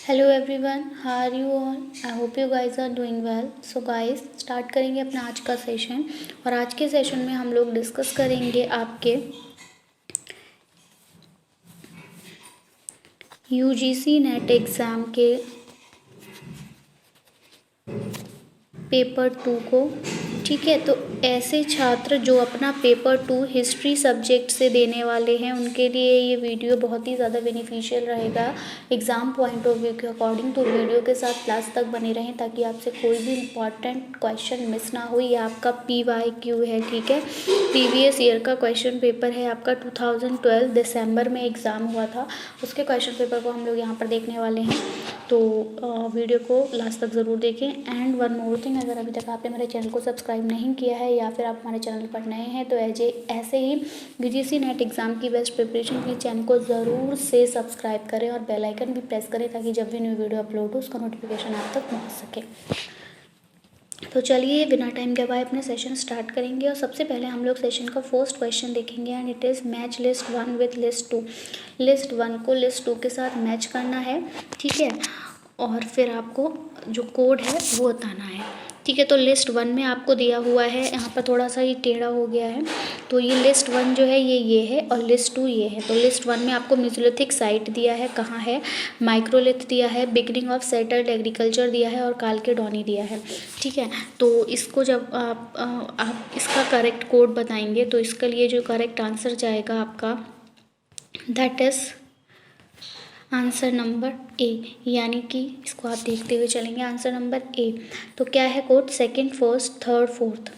Hello everyone, how are you all? I hope you guys are doing well. So guys, start करेंगे अपना आज का session. और आज के सेशन में हम लोग डिस्कस करेंगे आपके यूजीसी नेट एग्ज़ाम के पेपर 2 को। ठीक है, तो ऐसे छात्र जो अपना पेपर 2 हिस्ट्री सब्जेक्ट से देने वाले हैं उनके लिए ये वीडियो बहुत ही ज़्यादा बेनिफिशियल रहेगा एग्ज़ाम पॉइंट ऑफ व्यू के अकॉर्डिंग। तो वीडियो के साथ लास्ट तक बने रहें ताकि आपसे कोई भी इंपॉर्टेंट क्वेश्चन मिस ना हो। ये आपका PYQ है, ठीक है, प्रीवियस ईयर का क्वेश्चन पेपर है आपका। 2012 दिसंबर में एग्ज़ाम हुआ था, उसके क्वेश्चन पेपर को हम लोग यहाँ पर देखने वाले हैं। तो वीडियो को लास्ट तक ज़रूर देखें। एंड वन मोर थिंग, अगर अभी तक आपने मेरे चैनल को सब्सक्राइब नहीं किया है या फिर आप हमारे चैनल पर नए हैं तो ऐसे ही यूजीसी नेट एग्ज़ाम की बेस्ट प्रिपरेशन के लिए चैनल को ज़रूर से सब्सक्राइब करें और बेल आइकन भी प्रेस करें ताकि जब भी न्यू वीडियो अपलोड हो उसका नोटिफिकेशन आप तक पहुँच सके। तो चलिए बिना टाइम गवाए अपने सेशन स्टार्ट करेंगे। और सबसे पहले हम लोग सेशन का फर्स्ट क्वेश्चन देखेंगे and it is match list 1 with list 2। List 1 को लिस्ट 2 के साथ मैच करना है, ठीक है, और फिर आपको जो कोड है वो बताना है। ठीक है, तो लिस्ट 1 में आपको दिया हुआ है, यहाँ पर थोड़ा सा ये टेढ़ा हो गया है, तो ये लिस्ट 1 जो है ये है और लिस्ट 2 ये है। तो लिस्ट 1 में आपको मेसोलिथिक साइट दिया है, कहाँ है, माइक्रोलिथ दिया है, बिगनिंग ऑफ सेटल्ड एग्रीकल्चर दिया है और कालकेडोनी दिया है। ठीक है, तो इसको जब आप इसका करेक्ट कोड बताएंगे तो इसके लिए जो करेक्ट आंसर जाएगा आपका that is answer number A, यानी कि इसको आप देखते हुए चलेंगे। आंसर नंबर ए, तो क्या है code? Second, first, third, fourth.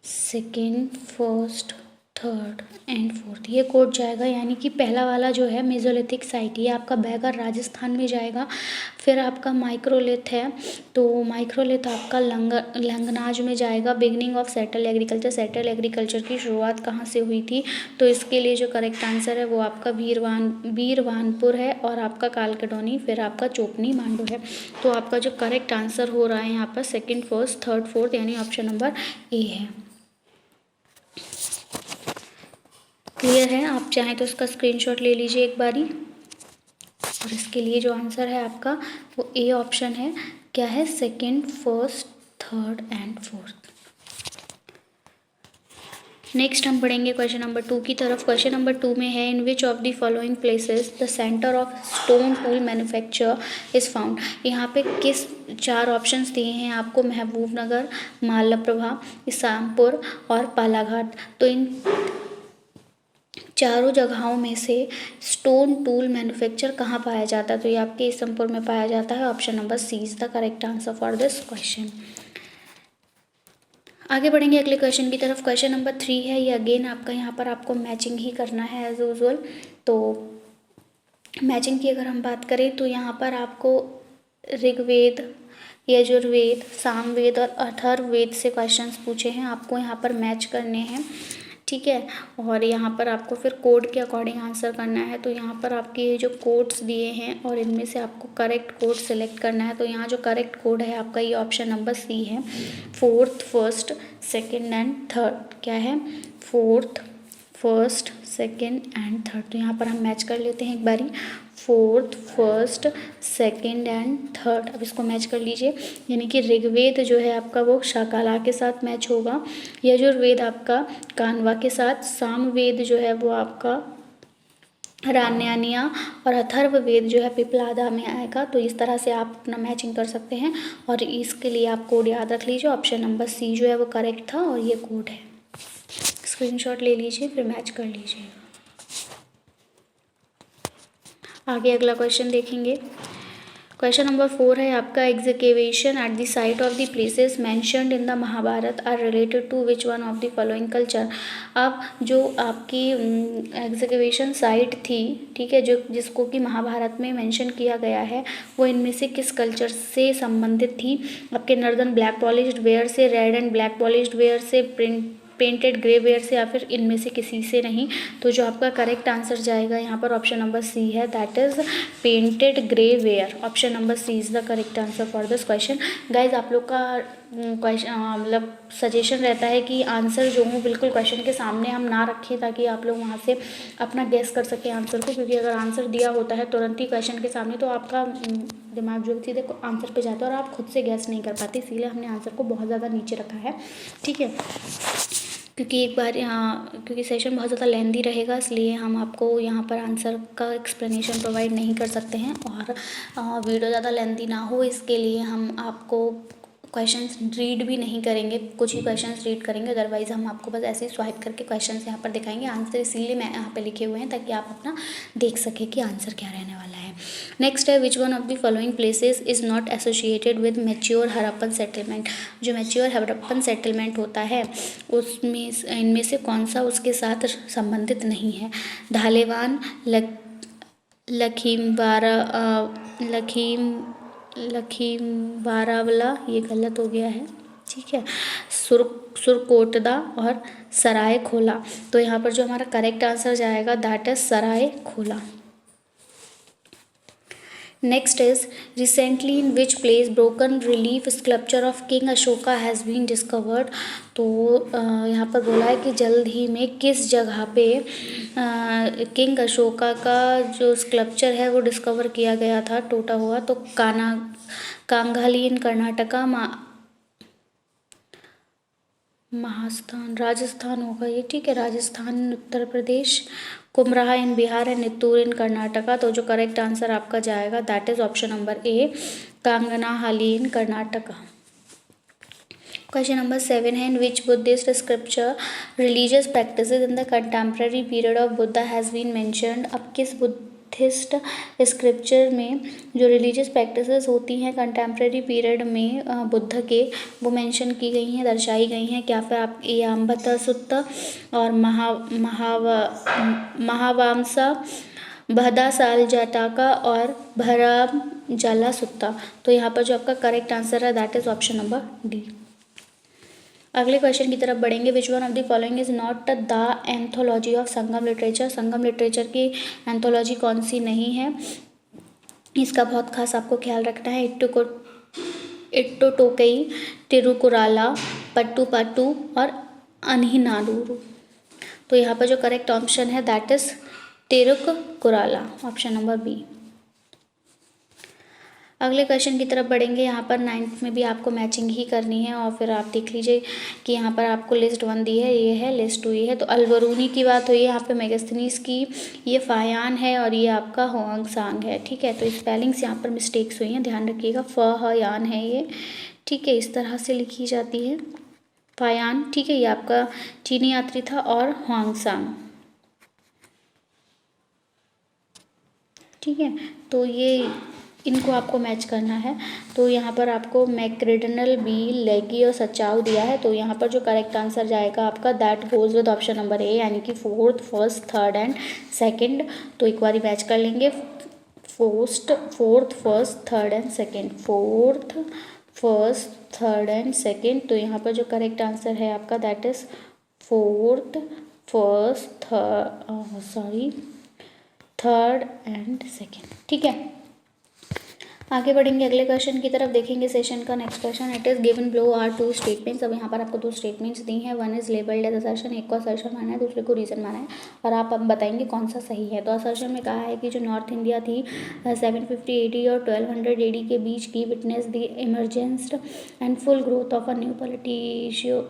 Second, first, third and fourth, ये कोड जाएगा। यानी कि पहला वाला जो है मेसोलिथिक साइट, ये आपका बैगर राजस्थान में जाएगा। फिर आपका माइक्रोलिथ है, तो माइक्रोलिथ आपका लंगनाज में जाएगा। Beginning of settle agriculture, settle agriculture की शुरुआत कहाँ से हुई थी? तो इसके लिए जो करेक्ट आंसर है वो आपका वीरवानपुर है और आपका कालकेडोनी, फिर आपका चोपनी मांडू है। तो आपका जो करेक्ट आंसर हो रहा है यहाँ पर सेकेंड, फर्स्ट, थर्ड, फोर्थ, यानी ऑप्शन नंबर ए है। क्लियर है? आप चाहें तो इसका स्क्रीनशॉट ले लीजिए एक बारी। और इसके लिए जो आंसर है आपका वो ए ऑप्शन है। क्या है? Second, first, third and fourth. Next हम पढ़ेंगे क्वेश्चन नंबर 2 की तरफ। क्वेश्चन नंबर 2 में है in which of the following places the centre of stone tool manufacture is found. यहाँ पे किस 4 ऑप्शंस दिए हैं आपको? महबूबनगर, मालप्रभा, इसामपुर और पालाघाट। तो इन चारों जगहों में से स्टोन टूल मैन्युफैक्चर कहाँ पाया जाता है? तो ये आपके ईसमपुर में पाया जाता है। Option number C is the correct answer for this question. आगे बढ़ेंगे अगले क्वेश्चन की तरफ। क्वेश्चन नंबर 3 है, ये अगेन आपका यहाँ पर आपको मैचिंग ही करना है एज यूजुअल। तो मैचिंग की अगर हम बात करें तो यहाँ पर आपको ऋग्वेद, यजुर्वेद, सामवेद और अथर्ववेद से क्वेश्चंस पूछे हैं, आपको यहाँ पर मैच करने हैं। ठीक है, और यहाँ पर आपको फिर कोड के अकॉर्डिंग आंसर करना है। तो यहाँ पर आपके ये जो कोड्स दिए हैं और इनमें से आपको करेक्ट कोड सेलेक्ट करना है। तो यहाँ जो करेक्ट कोड है आपका ये ऑप्शन नंबर सी है, fourth, first, second and third. क्या है? Fourth, first, second and third. तो यहाँ पर हम मैच कर लेते हैं एक बारी, fourth, first, second and third. अब इसको मैच कर लीजिए, यानी कि ऋग्वेद जो है आपका वो शाकाला के साथ मैच होगा, यजुर्वेद आपका कानवा के साथ, सामवेद जो है वो आपका रान्यानिया और अथर्ववेद जो है पिपलादा में आएगा। तो इस तरह से आप अपना मैचिंग कर सकते हैं और इसके लिए आप कोड याद रख लीजिए। ऑप्शन नंबर सी जो है वो करेक्ट था और ये कोड है। स्क्रीनशॉट ले लीजिए फिर मैच कर लीजिए। आगे अगला क्वेश्चन देखेंगे। क्वेश्चन नंबर 4 है आपका execution at the site of the places mentioned in the Mahabharata are related to which one of the following culture. अब जो आपकी एग्जीक्यूशन साइट थी, ठीक है, जो जिसको कि महाभारत में मेंशन किया गया है, वो इनमें से किस कल्चर से संबंधित थी? आपके नर्दर्न ब्लैक पॉलिश्ड वेयर से, red and black polished where से, पेंटेड ग्रे वेयर से या फिर इनमें से किसी से नहीं। तो जो आपका करेक्ट आंसर जाएगा यहाँ पर ऑप्शन नंबर सी है, that is painted grey ware. Option number C is the correct answer for this question. Guys आप लोग का क्वेश्चन मतलब सजेशन रहता है कि आंसर जो हो बिल्कुल क्वेश्चन के सामने हम ना रखें, ताकि आप लोग वहाँ से अपना गेस कर सकें आंसर को, क्योंकि अगर आंसर दिया होता है तुरंत ही क्वेश्चन के सामने तो आपका दिमाग जो सीधे आंसर पे जाता है और आप खुद से गेस नहीं कर पाते, इसीलिए हमने आंसर को बहुत ज़्यादा नीचे रखा है। ठीक है, क्योंकि एक बार यहाँ क्योंकि सेशन बहुत ज़्यादा लेंदी रहेगा, इसलिए हम आपको यहाँ पर आंसर का एक्सप्लेनेशन प्रोवाइड नहीं कर सकते हैं, और वीडियो ज़्यादा लेंदी ना हो इसके लिए हम आपको क्वेश्चंस रीड भी नहीं करेंगे, कुछ ही क्वेश्चंस रीड करेंगे, अदरवाइज़ हम आपको बस ऐसे ही स्वाइप करके क्वेश्चंस यहाँ पर दिखाएंगे। आंसर इसीलिए मैं यहाँ पे लिखे हुए हैं ताकि आप अपना देख सकें कि आंसर क्या रहने वाला है। नेक्स्ट है, विच one of the following places is not associated with mature Harappan settlement. जो मैच्योर हड़प्पन सेटलमेंट होता है उसमें इनमें से कौन सा उसके साथ संबंधित नहीं है। धालेवान, लखीमवारावला, ये गलत हो गया है। ठीक है, सुरकोटदा और सराय खोला। तो यहाँ पर जो हमारा करेक्ट आंसर जाएगा that is Sarai Khola. Next is, recently in which place broken relief sculpture of king Ashoka has been discovered. तो यहाँ पर बोला है कि जल्द ही में किस जगह पे किंग अशोका का जो स्कल्पचर है वो डिस्कवर किया गया था, टूटा हुआ। तो कांगहाली इन कर्नाटका, महास्थान राजस्थान होगा ये। ठीक है, Rajasthan Uttar Pradesh, Kumraha in Bihar and Nittur in Karnataka. तो जो करेक्ट आंसर आपका जाएगा that is option number A, Kanganahalli in Karnataka. Question number 7 है, in which Buddhist scripture religious practices in the contemporary period of Buddha has been mentioned. अब किस बुद्धिस्ट स्क्रिप्चर में जो रिलीजियस प्रैक्टिसेस होती हैं कंटेम्प्रेरी पीरियड में बुद्ध के, वो मेंशन की गई हैं, दर्शाई गई हैं। क्या फिर आप ए अम्बता सुत्ता और महावामसा, बहदा साल जाटाका और भराम जाला सुत्ता। तो यहाँ पर जो आपका करेक्ट आंसर है that is option number D. अगले क्वेश्चन की तरफ बढ़ेंगे, विच one of the following is not the anthology of Sangam literature. Sangam literature की एंथोलॉजी कौन सी नहीं है, इसका बहुत खास आपको ख्याल रखना है। इट्टोटोकई, तिरुकुराला, पट्टू और अनहिनाडूरू। तो यहाँ पर जो करेक्ट ऑप्शन है that is Tirukkural, option number B. अगले क्वेश्चन की तरफ बढ़ेंगे। यहाँ पर 9th में भी आपको मैचिंग ही करनी है, और फिर आप देख लीजिए कि यहाँ पर आपको लिस्ट 1 दी है, ये है लिस्ट 2 ये है। तो अलबरूनी की बात हुई है यहाँ पे, मेगास्थनीज की ये फायान है और ये आपका होंगसांग है। ठीक है, तो स्पेलिंग्स यहाँ पर मिस्टेक्स हुई हैं, ध्यान रखिएगा। फयान है ये, ठीक है, इस तरह से लिखी जाती है फायान। ठीक है, ये आपका चीनी यात्री था, और होंगसांग। ठीक है, तो ये इनको आपको मैच करना है। तो यहाँ पर आपको मैक्रेडनल, बी, लेगी और सचाव दिया है। तो यहाँ पर जो करेक्ट आंसर जाएगा आपका that goes with option number ए, यानी कि 4th, 1st, 3rd and 2nd। तो एक बार मैच कर लेंगे, 4th, 1st, 3rd and 2nd, 4th, 1st, 3rd and 2nd। तो यहाँ पर जो करेक्ट आंसर है आपका that is 4th, 1st, 3rd and 2nd। ठीक है, आगे बढ़ेंगे अगले क्वेश्चन की तरफ, देखेंगे सेशन का next question. It is given below are 2 statements. अब यहाँ पर आपको 2 स्टेटमेंट्स दी हैं, 1 इज लेबल्ड एज असर्शन, एक को असर्शन माना है, दूसरे को रीजन माना है, और आप अब बताएंगे कौन सा सही है। तो असर्शन में कहा है कि जो नॉर्थ इंडिया थी 750 AD और 1200 AD के बीच की witness the emergence and full growth of a new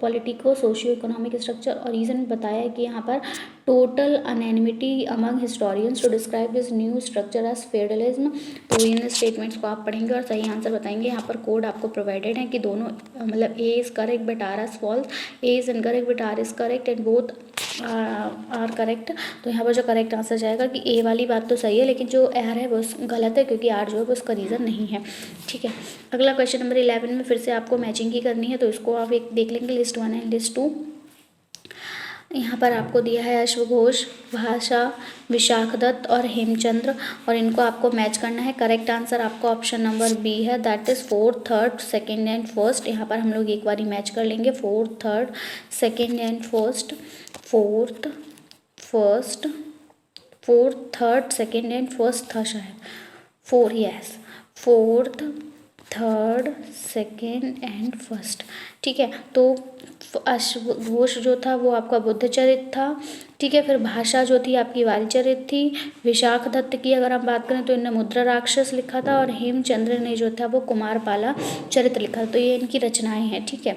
politico socio economic structure. और रीजन बताया है कि यहाँ पर total unanimity among historians to describe this new structure as federalism. तो इन स्टेटमेंट्स को आप पढ़ेंगे और सही आंसर बताएंगे। यहाँ पर कोड आपको प्रोवाइडेड है कि दोनों मतलब A is correct but R is false, A is incorrect but R is correct and both are correct. तो यहाँ पर जो करेक्ट आंसर जाएगा कि ए वाली बात तो सही है, लेकिन जो आर है वो गलत है, क्योंकि आर जो है वो उसका रीज़न नहीं है। ठीक है, अगला क्वेश्चन नंबर 11 में फिर से आपको मैचिंग ही करनी है, तो इसको आप एक देख लेंगे, लिस्ट 1 एंड लिस्ट 2। यहाँ पर आपको दिया है अश्वघोष, भाषा, विशाखदत्त और हेमचंद्र, और इनको आपको मैच करना है। करेक्ट आंसर आपका ऑप्शन नंबर बी है, that is 4th, 3rd, 2nd and 1st। यहाँ पर हम लोग एक बार ही मैच कर लेंगे, 4th, 3rd, 2nd and 1st, 4th, 1st, 4th, 3rd, 2nd and 1st था शायद, 4, yes, 4th, 3rd, 2nd and 1st। ठीक है, तो अश्वघोष जो था वो आपका बुद्धचरित था। ठीक है, फिर भाषा जो थी आपकी वालीचरित थी। विशाखदत्त की अगर हम बात करें तो इनने मुद्रा राक्षस लिखा था, और हेमचंद्र ने जो था वो कुमारपाला चरित्र लिखा। तो ये इनकी रचनाएं हैं। ठीक है,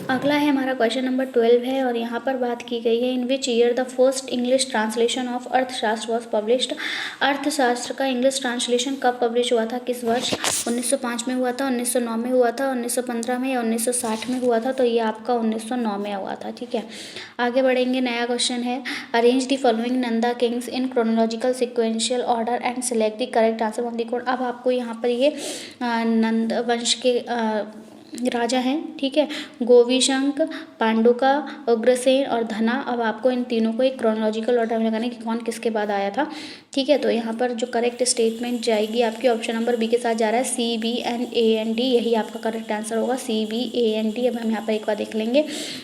अगला है हमारा क्वेश्चन नंबर 12 है, और यहाँ पर बात की गई है, in which year the first English translation of Arthashastra was published. Arthashastra का इंग्लिश ट्रांसलेशन कब पब्लिश हुआ था, किस वर्ष? 1905 में हुआ था, 1909 में हुआ था, 1915 में, या 1960 में हुआ था? तो ये आपका 1909 में हुआ था। ठीक है, आगे बढ़ेंगे। नया क्वेश्चन है, arrange the following Nanda kings in chronological sequential order and select the correct answer from the code. अब आपको यहाँ पर ये नंद वंश के राजा हैं। ठीक है, गोविशंक, पांडुका, उग्रसेन और धना। अब आपको इन तीनों को एक क्रोनोलॉजिकल ऑर्डर में लगाना है कि कौन किसके बाद आया था। ठीक है, तो यहाँ पर जो करेक्ट स्टेटमेंट जाएगी आपकी ऑप्शन नंबर बी के साथ जा रहा है, CBNAND, यही आपका करेक्ट आंसर होगा, CBAND। अब हम यहाँ पर एक बार देख लेंगे,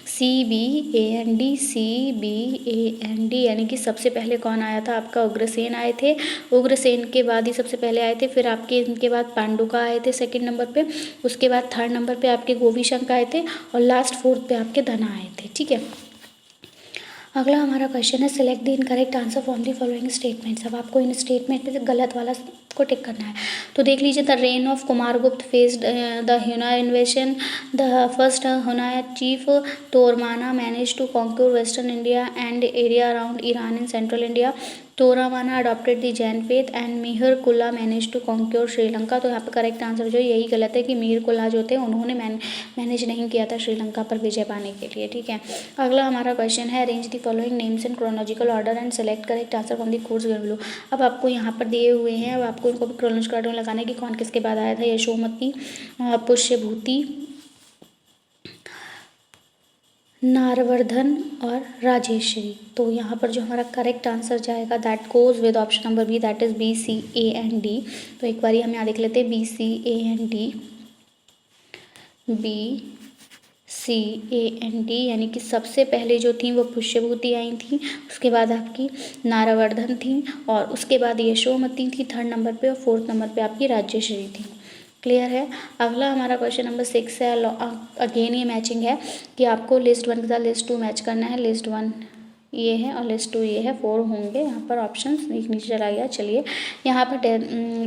CBAND, CBAND, यानी कि सबसे पहले कौन आया था आपका? उग्रसेन आए थे। उग्रसेन के बाद ही सबसे पहले आए थे, फिर आपके इनके बाद पांडुका आए थे सेकंड नंबर पे, उसके बाद थर्ड नंबर पे आपके गोविशंक आए थे, और लास्ट 4th पे आपके धना आए थे। ठीक है, अगला हमारा क्वेश्चन है, select the incorrect answer from the following statements. अब आपको इन स्टेटमेंट में से गलत वाला को टिक करना है। तो देख लीजिए, the reign of Kumaragupta faced the Huna invasion, the first Huna chief Toramana manage to conquer western India and area around Eran in central India, Toramana adopted the Jain faith, and Mihirakula manage to conquer Sri Lanka. तो यहाँ पर करेक्ट आंसर जो यही गलत है कि मिहिर कुल्ला जो थे उन्होंने मैनेज नहीं किया था श्रीलंका पर विजय पाने के लिए। ठीक है, अगला हमारा क्वेश्चन है, arrange the following names in chronological order and select correct answer from the course given below. अब आपको यहाँ पर दिए हुए हैं, अब आपको इनको भी क्रोनोलॉजिकल ऑर्डर में लगाना है कि कौन किसके बाद आया था। यशोमती, पुष्यभूति, नारवर्धन और राजेश्वरी। तो यहाँ पर जो हमारा करेक्ट आंसर जाएगा that goes with option number B, that is BCAND। तो एक बार हम यहाँ देख लेते हैं, BCAND, BCAND, यानी कि सबसे पहले जो थी वो पुष्यभूति आई थी, उसके बाद आपकी नारवर्धन थी, और उसके बाद यशोमती थी थर्ड नंबर पे, और 4th नंबर पे आपकी राजेश्वरी थी। क्लियर है। अगला हमारा क्वेश्चन नंबर 6 है, अगेन ये मैचिंग है कि आपको लिस्ट 1 के साथ लिस्ट 2 मैच करना है। लिस्ट 1 ये है और लिस्ट 2 ये है, 4 होंगे यहाँ पर ऑप्शंस, एक नीचे चला गया। चलिए, यहाँ पर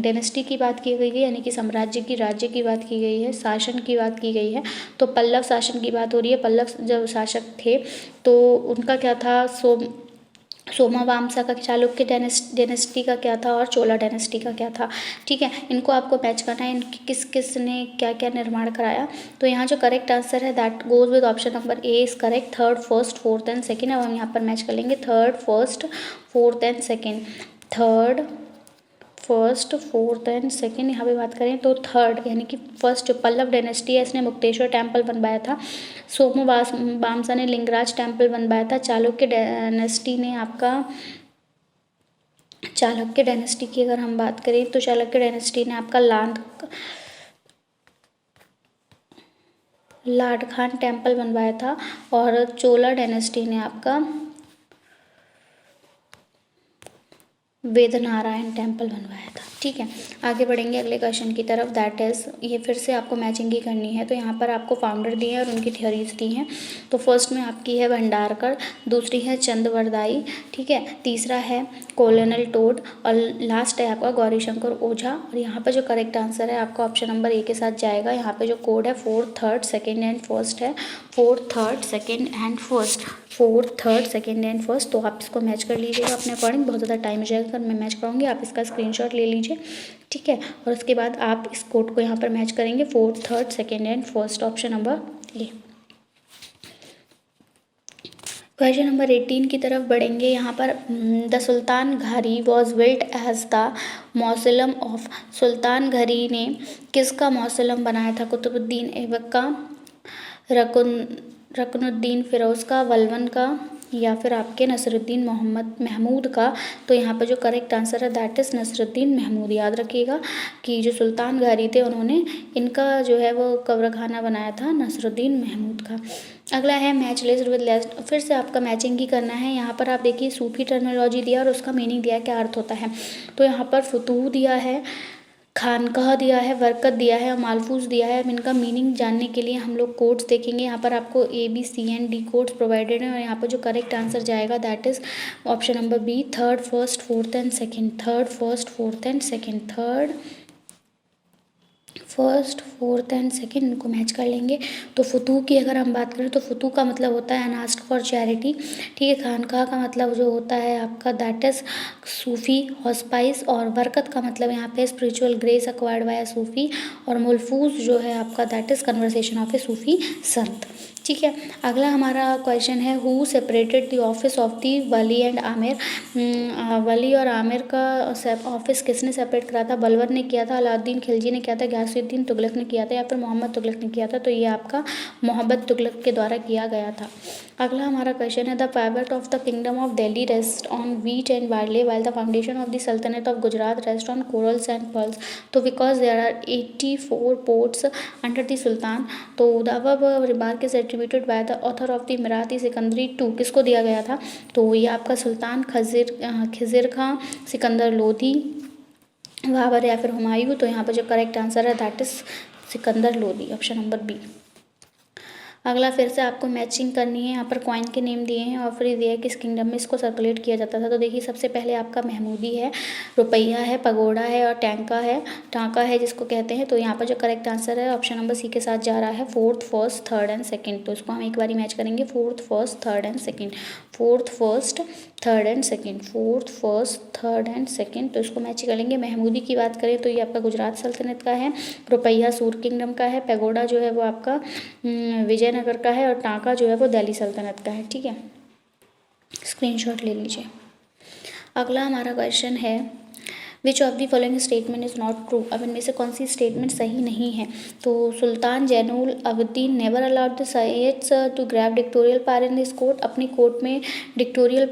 डेनेस्टी की बात की गई है, यानी कि साम्राज्य की, राज्य की बात की गई है, शासन की बात की गई है। तो पल्लव शासन की बात हो रही है। पल्लव जब शासक थे तो उनका क्या था, सोमावामसा का, चालुक्य डेनेस्टी का क्या था, और चोला डेनेस्टी का क्या था। ठीक है, इनको आपको मैच करना है, इनकी किस किस ने क्या क्या निर्माण कराया। तो यहाँ जो करेक्ट आंसर है that goes with option number A is correct, 3rd, 1st, 4th and 2nd। अब हम यहाँ पर मैच कर लेंगे 3rd, 1st, 4th and 2nd। 3rd, 1st, 4th and 2nd यहाँ पे बात करें तो 3rd, यानी कि फर्स्ट जो पल्लव डायनेस्टी है इसने मुक्तेश्वर टेम्पल बनवाया था। सोमवामसा ने लिंगराज टेम्पल बनवाया था। चालुक्य डायनेस्टी ने आपका, चालुक्य डायनेस्टी की अगर हम बात करें तो चालुक्य डायनेस्टी ने आपका लाडखान टेम्पल बनवाया था, और चोला डायनेस्टी ने आपका वेदनारायण टेम्पल बनवाया था। ठीक है, आगे बढ़ेंगे अगले क्वेश्चन की तरफ, दैट इज़, ये फिर से आपको मैचिंग ही करनी है। तो यहाँ पर आपको फाउंडर दिए हैं और उनकी थ्योरीज दी हैं। तो फर्स्ट में आपकी है भंडारकर, दूसरी है चंदवरदाई, ठीक है, तीसरा है कॉलोनल टोड, और लास्ट है आपका गौरीशंकर ओझा। और यहाँ पर जो करेक्ट आंसर है आपका ऑप्शन नंबर ए के साथ जाएगा। यहाँ पर जो कोड है 4th, 3rd, 2nd and 1st है, 4th, 3rd, 2nd and 1st, 4th, 3rd, 2nd and 1st। तो आप इसको मैच कर लीजिएगा अपने अकॉर्डिंग, बहुत ज़्यादा टाइम हो जाएगा अगर मैं मैच कराऊंगी। आप इसका स्क्रीनशॉट ले लीजिए, ठीक है, और उसके बाद आप इस कोड को यहाँ पर मैच करेंगे 4th, 3rd, 2nd and 1st, option number A. Question number 18 की तरफ बढ़ेंगे। यहाँ पर the Sultan Ghari was built as the mausoleum of, Sultan Ghari ने किसका मौसलम बनाया था? कुतुबुद्दीन ऐबक का, रुकनुद्दीन फ़िरोज़ का, बलबन का, या फिर आपके नसरुद्दीन मोहम्मद महमूद का। तो यहाँ पर जो करेक्ट आंसर है दैट इज़ नसरुद्दीन महमूद। याद रखिएगा कि जो सुल्तान घारी थे उन्होंने इनका जो है वो कब्रखाना बनाया था नसरुद्दीन महमूद का। अगला है मैच लिस्ट विद लेस्ट। फिर से आपका मैचिंग ही करना है। यहाँ पर आप देखिए सूफी टर्मिनोलॉजी दिया और उसका मीनिंग दिया, क्या अर्थ होता है। तो यहाँ पर फुतूह दिया है, खानकाह दिया है, बरकत दिया है और मालफूज दिया है। अब इनका मीनिंग जानने के लिए हम लोग कोड्स देखेंगे। यहाँ पर आपको ABCD कोड्स प्रोवाइडेड हैं और यहाँ पर जो करेक्ट आंसर जाएगा that is option number B, third, first, fourth and second. Third, first, fourth and second. Third, first, fourth and second, इनको मैच कर लेंगे। तो फुतूह की अगर हम बात करें तो फुतूह का मतलब होता है अनास्क्ड फॉर चैरिटी, ठीक है। खानकाह का मतलब जो होता है आपका दैट इज़ सूफ़ी हॉस्पाइस, और बरकत का मतलब यहाँ पे spiritual grace acquired by Sufi, और मुलफूज जो है आपका that is conversation of a Sufi संत, ठीक है। अगला हमारा क्वेश्चन है who separated the office of the Wali and Amir. वली और आमिर का ऑफिस किसने सेपरेट करा था। बलबन ने किया था, अलाउद्दीन खिलजी ने किया था, गयासुद्दीन तुगलक ने किया था, या फिर मोहम्मद तुगलक ने किया था। तो ये आपका मोहम्मद तुगलक के द्वारा किया गया था। अगला हमारा क्वेश्चन है the pivot of the kingdom of Delhi rest on wheat and barley while the foundation of the Sultanate of Gujarat rest on corals and pearls. तो because there are 84 ports under the Sultan. तो the above remark is attributed by the author of the Mirati Sikandari to, किसको दिया गया था। तो ये आपका सुल्तान खिज़िर खां, सिकंदर लोधी, बाबर या फिर हुमायूं। तो यहाँ पर जो करेक्ट आंसर है that is Sikandar Lodi, option number B. अगला फिर से आपको मैचिंग करनी है। यहाँ पर कॉइन के नेम दिए हैं और फिर दिया है किस किंगडम में इसको सर्कुलेट किया जाता था। तो देखिए सबसे पहले आपका महमूदी है, रुपया है, पगोड़ा है और टांका है जिसको कहते हैं। तो यहाँ पर जो करेक्ट आंसर है ऑप्शन नंबर सी के साथ जा रहा है, fourth, first, third and second. तो इसको हम एक बार मैच करेंगे, fourth, first, third and second, fourth, first, third and second, fourth, first, third and second. तो इसको मैच कर लेंगे। महमूदी की बात करें तो ये आपका गुजरात सल्तनत का है, रुपया सूर किंगडम का है, पैगोडा जो है वो आपका विजयनगर का है, और टांका जो है वो दिल्ली सल्तनत का है, ठीक है। स्क्रीनशॉट ले लीजिए। अगला हमारा क्वेश्चन है विच of the following statement is not true. अब इनमें से कौन सी स्टेटमेंट सही नहीं है। तो Sultan Zainul Abidin never allowed the Sayyids to grab dictatorial power in this court. अपनी कोर्ट में डिक्टोरियल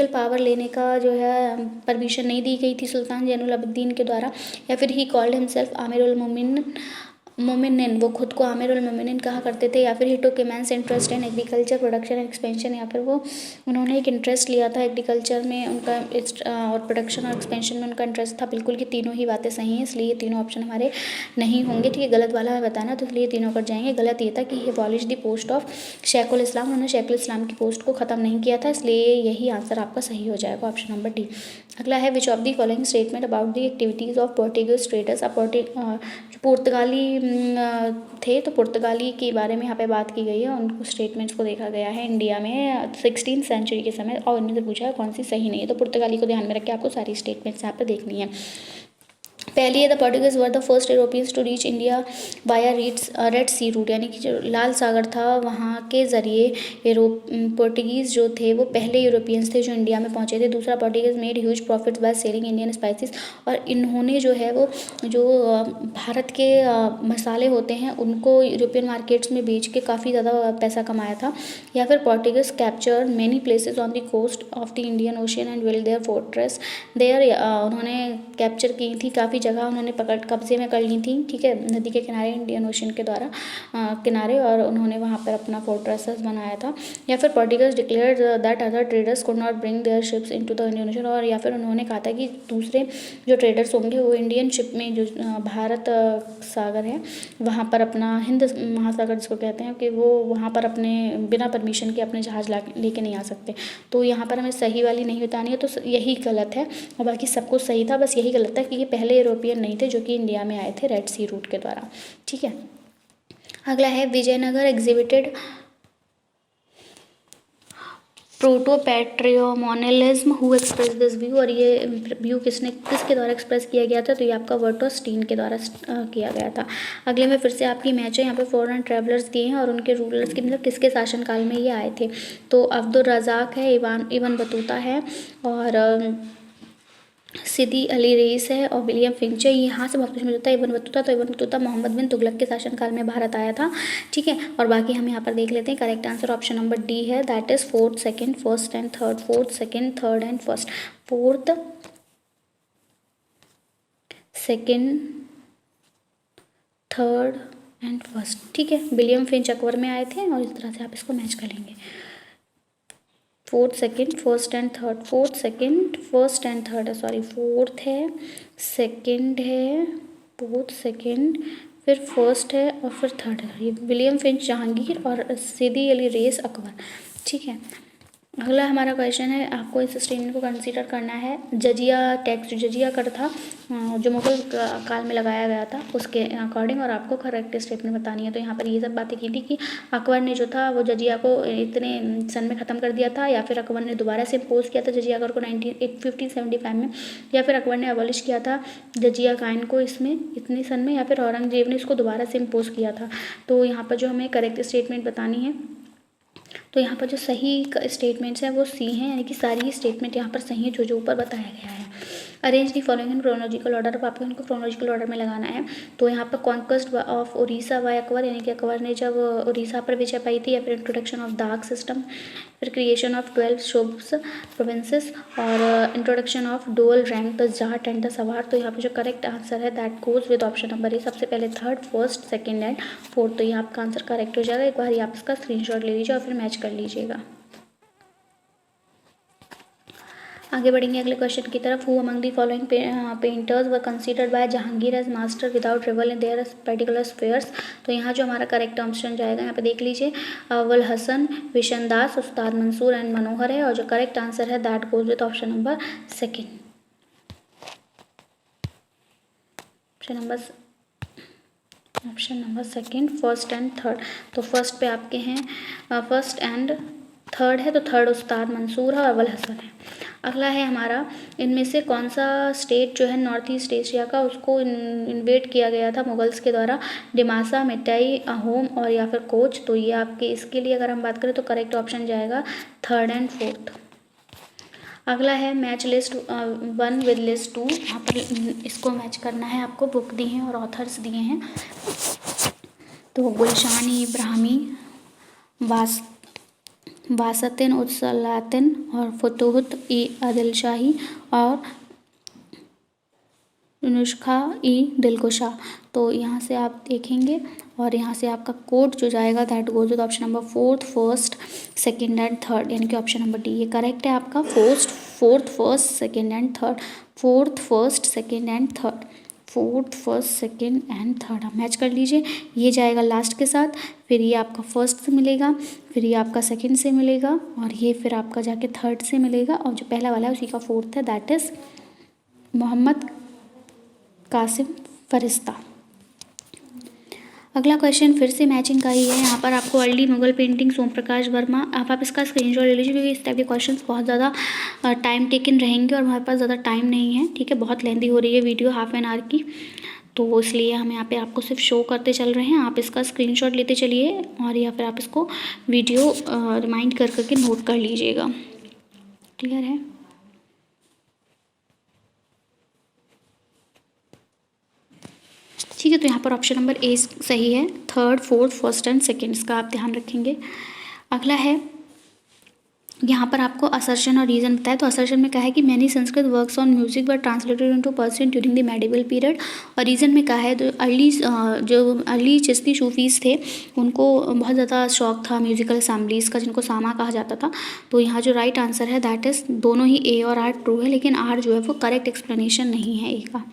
पावर लेने का जो है परमिशन नहीं दी गई थी सुल्तान जैनुल अब्दीन के द्वारा। या फिर ही कॉल्ड हिमसेल्फ आमिरुल मोमिनिन, वो खुद को आमिरुल मोमिनिन कहा करते थे। या फिर he took immense interest in agriculture production and expansion, या फिर वो उन्होंने एक इंटरेस्ट लिया था एग्रीकल्चर में उनका और प्रोडक्शन और एक्सपेंशन में उनका इंटरेस्ट था। बिल्कुल की तीनों ही बातें सही हैं, इसलिए ये तीनों ऑप्शन हमारे नहीं होंगे, ठीक है। गलत वाला है बताना, तो इसलिए तीनों कट जाएंगे। गलत ये था कि ये अबॉलिश द पोस्ट ऑफ शेखुल इस्लाम, उन्होंने शेखुल इस्लाम की पोस्ट को ख़त्म नहीं किया था, इसलिए यही आंसर आपका सही हो जाएगा, ऑप्शन नंबर डी। अगला है विच of the following statement about the activities of Portuguese traders. जो पुर्तगाली थे तो पुर्तगाली के बारे में यहाँ पे बात की गई है, उनको स्टेटमेंट्स को देखा गया है इंडिया में 16th सेंचुरी के समय, और इनमें से पूछा है कौन सी सही नहीं है। तो पुर्तगाली को ध्यान में रख के आपको सारी स्टेटमेंट्स यहाँ पे देखनी है। पहली है the Portuguese were the first Europeans to reach India via Red Sea route, यानी कि जो लाल सागर था वहाँ के ज़रिए पोर्टुगीज़ जो थे वो पहले यूरोपियंस थे जो इंडिया में पहुँचे थे। दूसरा, Portuguese made huge profits by selling Indian spices, और इन्होंने जो है वो जो भारत के मसाले होते हैं उनको यूरोपियन मार्केट्स में बेच के काफ़ी ज़्यादा पैसा कमाया था। या फिर Portuguese capture many places on the coast of the Indian Ocean and build their fortress there, उन्होंने कैप्चर की थी, काफ़ी जगह उन्होंने कब्जे में कर ली थी, ठीक है, नदी के किनारे इंडियन ओशन के द्वारा किनारे, और उन्होंने वहाँ पर अपना फोर्ट्रेसेस बनाया था। या फिर Portuguese declared that other traders could not bring their ships into the Indian ocean, और या फिर उन्होंने कहा था कि दूसरे जो ट्रेडर्स होंगे वो इंडियन शिप में जो भारत सागर है वहाँ पर अपना हिंद महासागर जिसको कहते हैं कि वो वहाँ पर अपने बिना परमिशन के अपने जहाज़ लेके नहीं आ सकते। तो यहाँ पर हमें सही वाली नहीं बतानी है, तो यही गलत है, और बाकी सब कुछ सही था, बस यही गलत था कि ये पहले यूरोपियन नहीं थे जो कि इंडिया में आए थे रेड सी रूट के द्वारा, ठीक है। अगला है Vijayanagara exhibited protopatrimonialism who express this view, और ये व्यू किसके द्वारा एक्सप्रेस किया गया था। तो ये आपका वर्टोस्टीन के द्वारा किया गया था। अगले में फिर से आपकी मैच है, यहाँ पे फॉरेन ट्रैवलर्स दिए हैं और उनके रूलर्स की मतलब किसके शासनकाल में ये आए थे। तो अब्दुल रज़ाक है, इबन बतूता है, और सिदी अली रईस है और विलियम फिंच है। यहाँ से बहुत कुछ मिल जाता है। इब्न बतूता, तो इब्न बतूता मोहम्मद बिन तुगलक के शासनकाल में भारत आया था, ठीक है। और बाकी हम यहाँ पर देख लेते हैं। Correct answer option number D है, that is fourth, second, first and third. Fourth, second, third and first. Fourth, second, third and first, ठीक है। विलियम फिंच अकबर में आए थे और इस तरह से आप इसको मैच कर लेंगे। Fourth, second, first and third. Fourth, second, first and third है, सॉरी। फोर्थ है, सेकंड है, फोर्थ, सेकंड, फिर फर्स्ट है और फिर थर्ड है। ये विलियम फिंच जहांगीर और सिदी अली रईस अकबर, ठीक है। अगला हमारा क्वेश्चन है, आपको इस स्टेटमेंट को कंसीडर करना है। जजिया टैक्स, जो जजिया कर था जो मुगल काल में लगाया गया था उसके अकॉर्डिंग, और आपको करेक्ट स्टेटमेंट बतानी है। तो यहाँ पर ये सब बातें की थी कि अकबर ने जो था वो जजिया को इतने सन में ख़त्म कर दिया था, या फिर अकबर ने दोबारा से इम्पोज किया था जजिया कर को 1575 में, या फिर अकबर ने अबॉलिश किया था जजिया काइन को इसमें इतने सन में, या फिर औरंगजेब ने इसको दोबारा से इम्पोज किया था। तो यहाँ पर जो हमें करेक्ट स्टेटमेंट बतानी है, तो यहाँ पर जो सही स्टेटमेंट्स हैं वो सी हैं, यानी कि सारी ही स्टेटमेंट यहाँ पर सही है जो जो ऊपर बताया गया है। Arrange the following in chronological order, अब आपको इनको क्रोनोलॉजिकल ऑर्डर में लगाना है। तो यहाँ पर conquest of Orissa by Akbar, यानी कि अकबर ने जब उड़ीसा पर विजय पाई थी, या फिर इंट्रोडक्शन ऑफ दाग सिस्टम, फिर क्रिएशन ऑफ 12 शुब्स प्रोविंसेस, और introduction of dual rank the Jat and the सवार। तो यहाँ पे जो करेक्ट आंसर है that goes with option number ए, सबसे पहले third, first, second and fourth. तो ये आपका आंसर करेक्ट हो जाएगा। एक बार ये आप इसका स्क्रीनशॉट ले लीजिए और फिर मैच कर लीजिएगा। आगे बढ़ेंगे अगले क्वेश्चन की तरफ। Who among the following painters were considered by Jahangir as master without rival in their particular spheres. तो यहाँ जो हमारा करेक्ट ऑप्शन जाएगा, यहाँ पे देख लीजिए, अव्वल Hasan, vision Das, Ustad Mansoor and मनोहर है, और जो करेक्ट आंसर है that goes with option number second. Option number second, first and third. तो फर्स्ट पे आपके हैं, फर्स्ट एंड थर्ड है, तो थर्ड उस्ताद मंसूर है और अव्वल हसन है। अगला है हमारा, इनमें से कौन सा स्टेट जो है नॉर्थ ईस्ट एशिया का, उसको इन्वेड किया गया था मुगल्स के द्वारा? डिमासा, मिटाई, अहोम और या फिर कोच। तो ये आपके इसके लिए अगर हम बात करें तो करेक्ट ऑप्शन जाएगा थर्ड एंड फोर्थ। अगला है मैच लिस्ट 1 विद लिस्ट 2। यहाँ पर इसको मैच करना है, आपको बुक दी हैं और ऑथर्स दिए हैं। तो गुलशान इब्राहिमी, वासतिन उत्सलातिन और फतूहत ई आदिल शाही और नुस्खा ई दिलकुशा। तो यहाँ से आप देखेंगे और यहाँ से आपका कोड जो जाएगा that goes with option number fourth, first, second and third, यानी कि ऑप्शन नंबर डी ये करेक्ट है आपका। Fourth, first, second and third. Fourth, first, second and third. Fourth, first, second and third. आप मैच कर लीजिए। ये जाएगा लास्ट के साथ, फिर ये आपका फर्स्ट से मिलेगा, फिर ये आपका सेकंड से मिलेगा, और ये फिर आपका जाके थर्ड से मिलेगा, और जो पहला वाला है उसी का फोर्थ है, दैट इज़ मोहम्मद कासिम फरिश्ता। अगला क्वेश्चन फिर से मैचिंग का ही है। यहाँ पर आपको अर्ली मुगल पेंटिंग सोम प्रकाश वर्मा, आप इसका स्क्रीनशॉट ले लीजिए, क्योंकि इस टाइप के क्वेश्चंस बहुत ज़्यादा टाइम टेकन रहेंगे और हमारे पास ज़्यादा टाइम नहीं है, ठीक है। बहुत लेंदी हो रही है वीडियो, हाफ एन आवर की, तो इसलिए हम यहाँ पे आपको सिर्फ शो करते चल रहे हैं। आप इसका स्क्रीनशॉट लेते चलिए और या फिर आप इसको वीडियो रिमाइंड कर करके नोट कर लीजिएगा। क्लियर है? ठीक है, तो यहाँ पर ऑप्शन नंबर ए सही है। Third, fourth, first and second, इसका आप ध्यान रखेंगे। अगला है, यहाँ पर आपको असर्शन और रीज़न बताया। तो असर्शन में कहा है कि many Sanskrit works on music were translated into Persian during the medieval period. और रीज़न में कहा है जो अर्ली चिश्ती सूफीज़ थे उनको बहुत ज़्यादा शौक था म्यूजिकल असेंबलीज़ का, जिनको सामा कहा जाता था। तो यहाँ जो राइट आंसर है दैट इज़, दोनों ही ए और आर ट्रू है, लेकिन आर जो है वो करेक्ट एक्सप्लेनेशन नहीं है ए का।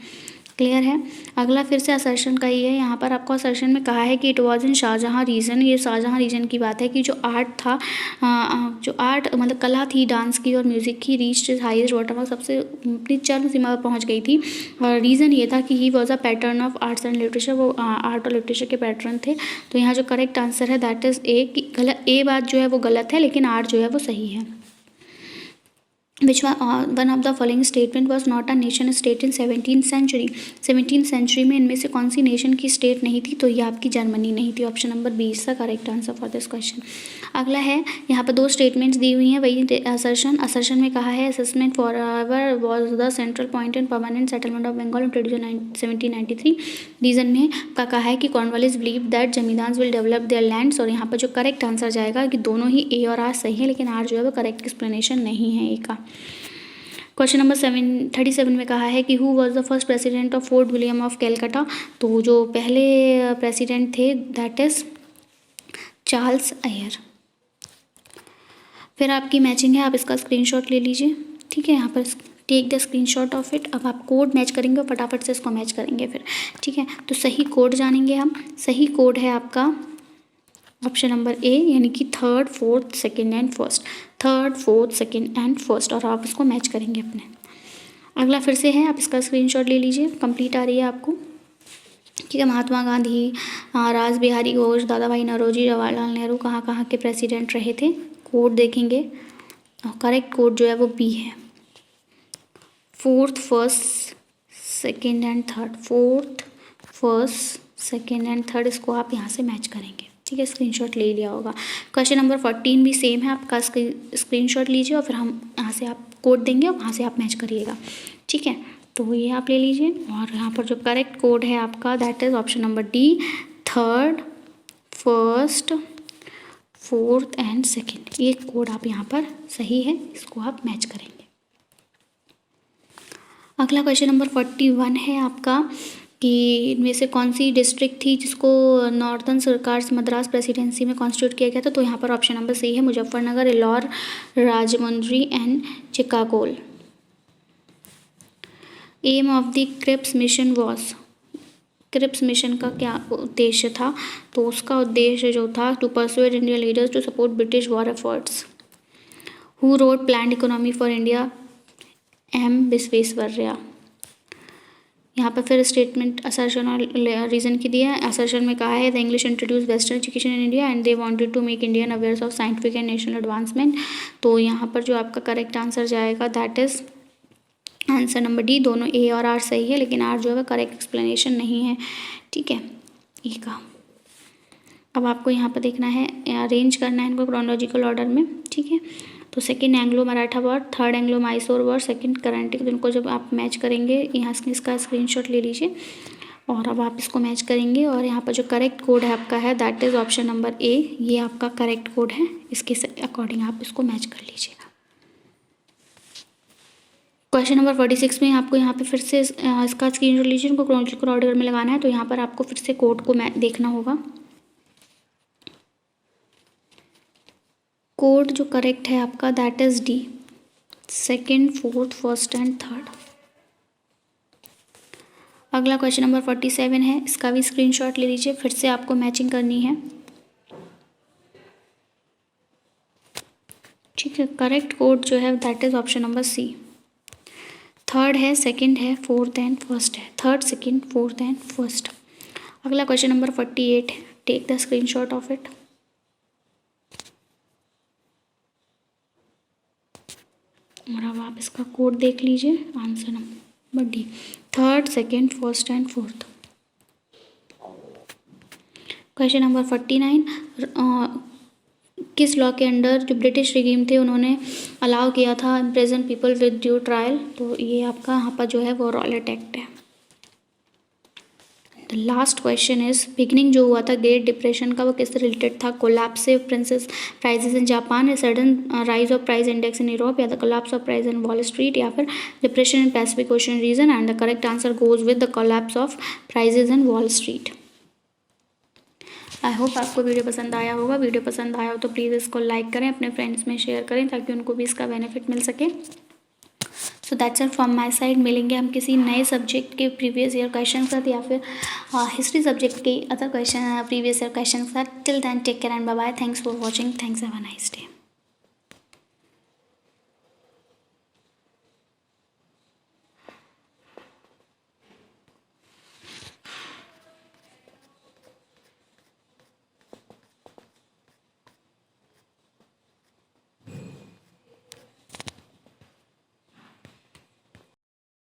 क्लियर है? अगला फिर से असर्शन का ही है। यहाँ पर आपको असर्शन में कहा है कि it was in Shahjahan reign. ये शाहजहाँ रीजन की बात है कि जो आर्ट था, जो आर्ट मतलब कला थी डांस की और म्यूज़िक की, रीच हाईएस्ट वाटरमार्क, सबसे अपनी चरम सीमा पर पहुँच गई थी। और रीज़न ये था कि he was a pattern of arts and literature, वो आर्ट और लिटरेचर के पैटर्न थे। तो यहाँ जो करेक्ट आंसर है दैट इज़ ए, कि गलत ए बात जो है वो गलत है, लेकिन आर्ट जो है वो सही है। which one of the following statement was not a nation state in 17th century। 17th century में इनमें से कौन सी नेशन की स्टेट नहीं थी? तो ये आपकी जर्मनी नहीं थी। Option number B is the correct answer for this question. अगला है, यहाँ पर दो स्टेटमेंट्स दी हुई हैं, वही असर्शन में कहा है assessment for ever was the central point in permanent settlement of Bengal introduce 1793। Reason में का कहा है कि Cornwallis believe that zamindars will develop their lands, और यहाँ पर जो करेक्ट आंसर जाएगा कि दोनों ही ए और आर सही है, लेकिन आर जो है वो करेक्ट एक्सप्लेनेशन नहीं है ए का। क्वेश्चन नंबर 37 में कहा है कि who was the first president of fort William of Calcutta. तो जो पहले प्रेसिडेंट थे दैट इज चार्ल्स अयर। फिर आपकी मैचिंग है, आप इसका स्क्रीनशॉट ले लीजिए। ठीक है, यहाँ पर take the screenshot of it. अब आप कोड मैच करेंगे और फटाफट से इसको मैच करेंगे फिर। ठीक है, तो सही कोड जानेंगे हम। सही कोड है आपका ऑप्शन नंबर ए, यानी कि 3rd 4th 2nd and 1st। 3rd 4th 2nd and 1st, और आप इसको मैच करेंगे अपने। अगला फिर से है, आप इसका स्क्रीनशॉट ले लीजिए, कंप्लीट आ रही है आपको। ठीक है, महात्मा गांधी, रास बिहारी घोष, दादा भाई नौरोजी, जवाहरलाल नेहरू कहाँ कहाँ के प्रेसिडेंट रहे थे। कोड देखेंगे, करेक्ट कोड जो है वो बी है। 4th 1st 2nd and 3rd, 4th 1st 2nd and 3rd, इसको आप यहाँ से मैच करेंगे। ठीक है, स्क्रीनशॉट ले लिया होगा। क्वेश्चन नंबर 14 भी सेम है, आपका स्क्रीनशॉट लीजिए और फिर हम यहाँ से आप कोड देंगे और वहाँ से आप मैच करिएगा। ठीक है, तो ये आप ले लीजिए, और यहाँ पर जो करेक्ट कोड है आपका that is option number D, 3rd 1st 4th and 2nd। ये कोड आप यहाँ पर सही है, इसको आप मैच करेंगे। अगला क्वेश्चन नंबर 41 है आपका कि इनमें से कौन सी डिस्ट्रिक्ट थी जिसको नॉर्दर्न सरकार मद्रास प्रेसिडेंसी में कॉन्स्टिट्यूट किया गया था। तो यहाँ पर ऑप्शन नंबर सी है, Muzaffarnagar, Ellore, Rajahmundry and Chicacole. Aim of the Cripps mission was, Cripps mission का क्या उद्देश्य था? तो उसका उद्देश्य जो था to persuade Indian leaders to support British war efforts. Who wrote planned economy for India? M Visvesvaraya. यहाँ पर फिर स्टेटमेंट असर्शन और रीज़न की दिया है। असर्शन में कहा है the English introduce western education in India and they wanted to make Indian awares of scientific and national advancement. तो यहाँ पर जो आपका करेक्ट आंसर जाएगा that is answer number D. दोनों ए और आर सही है, लेकिन आर जो है करेक्ट एक्सप्लेनेशन नहीं है। ठीक है, ए का। अब आपको यहाँ पर देखना है, अरेंज करना है इनको क्रोनोलॉजिकल ऑर्डर में। ठीक है, तो 2nd Anglo Maratha war, 3rd Anglo Mysore war, 2nd Karnataka, तो इनको जब आप मैच करेंगे यहाँ इसका स्क्रीनशॉट ले लीजिए और अब आप इसको मैच करेंगे। और यहाँ पर जो करेक्ट कोड है आपका है दैट इज़ ऑप्शन नंबर ए, ये आपका करेक्ट कोड है, इसके अकॉर्डिंग आप इसको मैच कर लीजिएगा। क्वेश्चन नंबर 46 में आपको यहाँ पे फिर से इसका स्क्रीनशॉट लीजिए, इनको क्रोनोलॉजिकल ऑर्डर में लगाना है। तो यहाँ पर आपको फिर से कोड को देखना होगा। कोड जो करेक्ट है आपका that is D, 2nd 4th 1st and 3rd। अगला क्वेश्चन नंबर 47 है, इसका भी स्क्रीनशॉट ले लीजिए, फिर से आपको मैचिंग करनी है। ठीक है, करेक्ट कोड जो है that is option number C. 3rd है, 2nd है, 4th एंड 1st है। 3rd 2nd 4th and 1st। अगला क्वेश्चन नंबर 48 है, take the screenshot of it. और अब आप इसका कोड देख लीजिए, answer number D, 3rd 2nd 1st and 4th। Question number 49, किस लॉ के अंडर जो ब्रिटिश रिगीम थे उन्होंने अलाउ किया था imprison people with due trial? तो ये आपका यहाँ पर जो है वो रॉलेट एक्ट है। The last question is, beginning जो हुआ था ग्रेट डिप्रेशन का वो किससे रिलेटेड था? Collapse princes prices in Japan, sudden rise of price index in Europe, या the collapse of price in Wall Street, या फिर depression in Pacific Ocean region. And the correct answer goes with the collapse of prices in Wall Street. I hope आपको video पसंद आया होगा। Video पसंद आया हो तो प्लीज़ इसको लाइक करें, अपने फ्रेंड्स में शेयर करें ताकि उनको भी इसका बेनिफिट मिल सके। So that's it from my side. मिलेंगे हम किसी नए सब्जेक्ट के प्रीवियस ईयर क्वेश्चन के साथ या फिर हिस्ट्री सब्जेक्ट के other question previous year question के साथ। Till then take care and bye bye. Thanks for watching. Thanks, have a nice day.